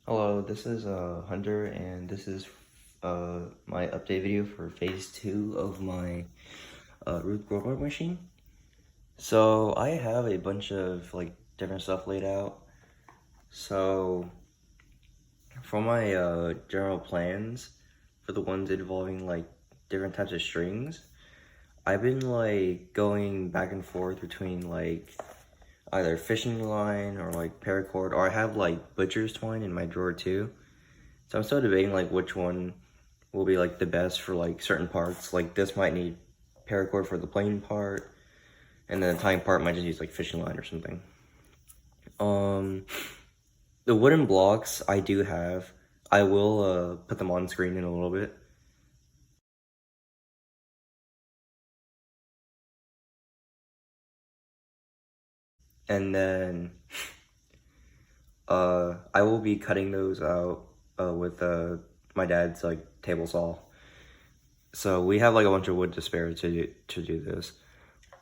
Hello, this is Hunter, and this is my update video for phase 2 of my Rube Goldberg machine. So I have a bunch of different stuff laid out. So for my general plans, for the ones involving different types of strings, I've been going back and forth between either fishing line or paracord, or I have butcher's twine in my drawer too. So I'm still debating which one will be the best for certain parts. Like this might need paracord for the plain part, and then the tying part might just use fishing line or something. The wooden blocks I do have. I will put them on screen in a little bit. And then I will be cutting those out with my dad's table saw. So we have a bunch of wood to spare to do this.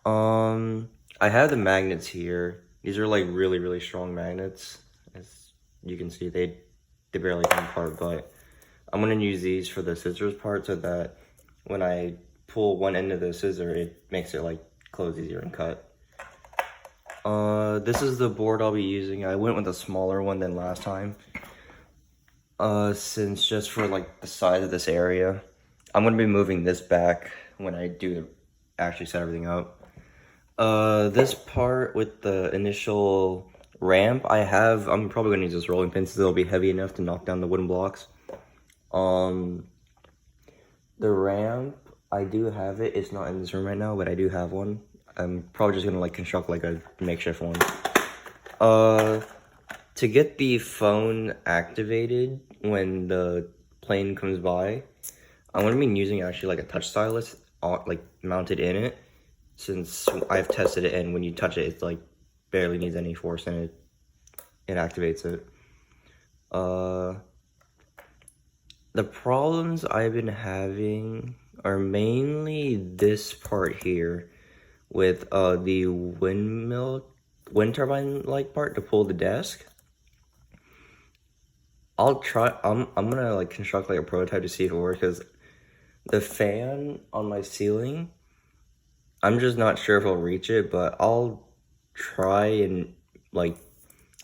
I have the magnets here. These are really strong magnets. As you can see, they barely come apart, but I'm gonna use these for the scissors part so that when I pull one end of the scissor, it makes it close easier and cut. This is the board I'll be using. I went with a smaller one than last time. Since just for the size of this area, I'm gonna be moving this back when I do actually set everything up. This part with the initial ramp, I'm probably gonna use this rolling pin so it'll be heavy enough to knock down the wooden blocks. The ramp, I do have it. It's not in this room right now, but I do have one. I'm probably just gonna construct a makeshift one. To get the phone activated when the plane comes by, I'm gonna be using actually a touch stylus mounted in it, since I've tested it, and when you touch it, it's barely needs any force, and it activates it. The problems I've been having are mainly this part here with the wind turbine part to pull the desk. I'm gonna construct a prototype to see if it works, because the fan on my ceiling, I'm just not sure if it'll reach it, but I'll try and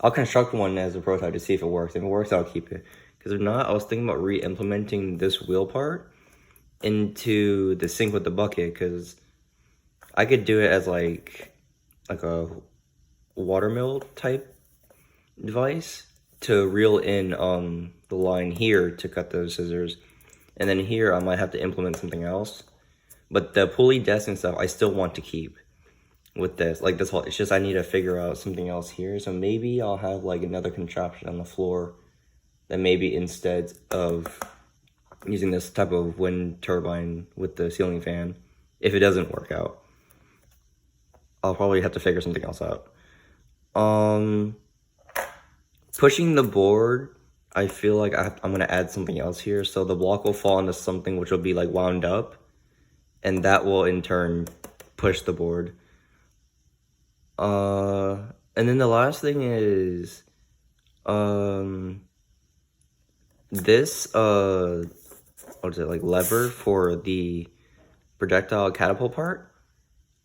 I'll construct one as a prototype to see if it works. If it works, I'll keep it. Because if not, I was thinking about re-implementing this wheel part into the sink with the bucket, because I could do it as like a watermill type device to reel in the line here to cut those scissors, and then here I might have to implement something else. But the pulley desk and stuff I still want to keep with this. This whole, it's just I need to figure out something else here. So maybe I'll have another contraption on the floor that maybe instead of using this type of wind turbine with the ceiling fan, if it doesn't work out, I'll probably have to figure something else out. Pushing the board, I feel like I'm gonna add something else here. So the block will fall into something which will be wound up, and that will in turn push the board. And then the last thing is, this, what is it, lever for the projectile catapult part,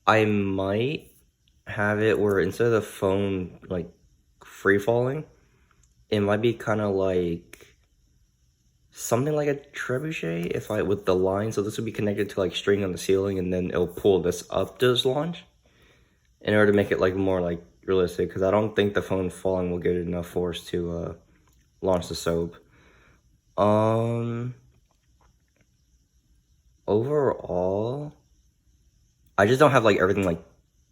I might have it where instead of the phone, free falling, it might be kind of something like a trebuchet with the line. So this would be connected to string on the ceiling, and then it'll pull this up to this launch in order to make it more realistic, because I don't think the phone falling will get enough force to launch the soap. Overall, I just don't have everything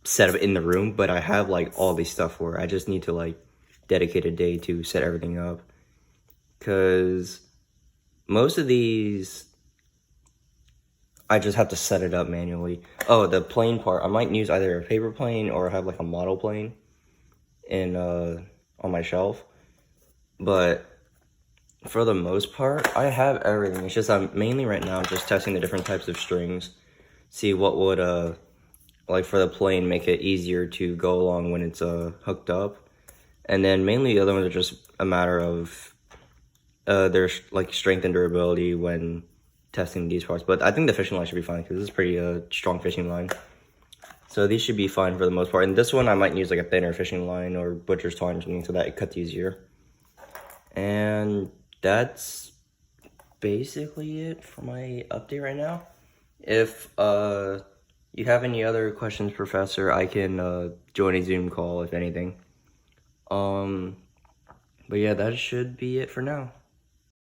set up in the room, but I have all these stuff for it. I just need to dedicate a day to set everything up, because most of these I just have to set it up manually. Oh, the plane part, I might use either a paper plane or have a model plane in on my shelf. But for the most part, I have everything. It's just I'm mainly right now just testing the different types of strings, see what would for the plane make it easier to go along when it's hooked up. And then mainly the other ones are just a matter of their like strength and durability when testing these parts. But I think the fishing line should be fine because this is pretty strong fishing line. So these should be fine for the most part. And this one I might use like a thinner fishing line or butcher's twine or something so that it cuts easier. And that's basically it for my update right now. If you have any other questions, Professor, I can join a Zoom call if anything. But yeah, that should be it for now.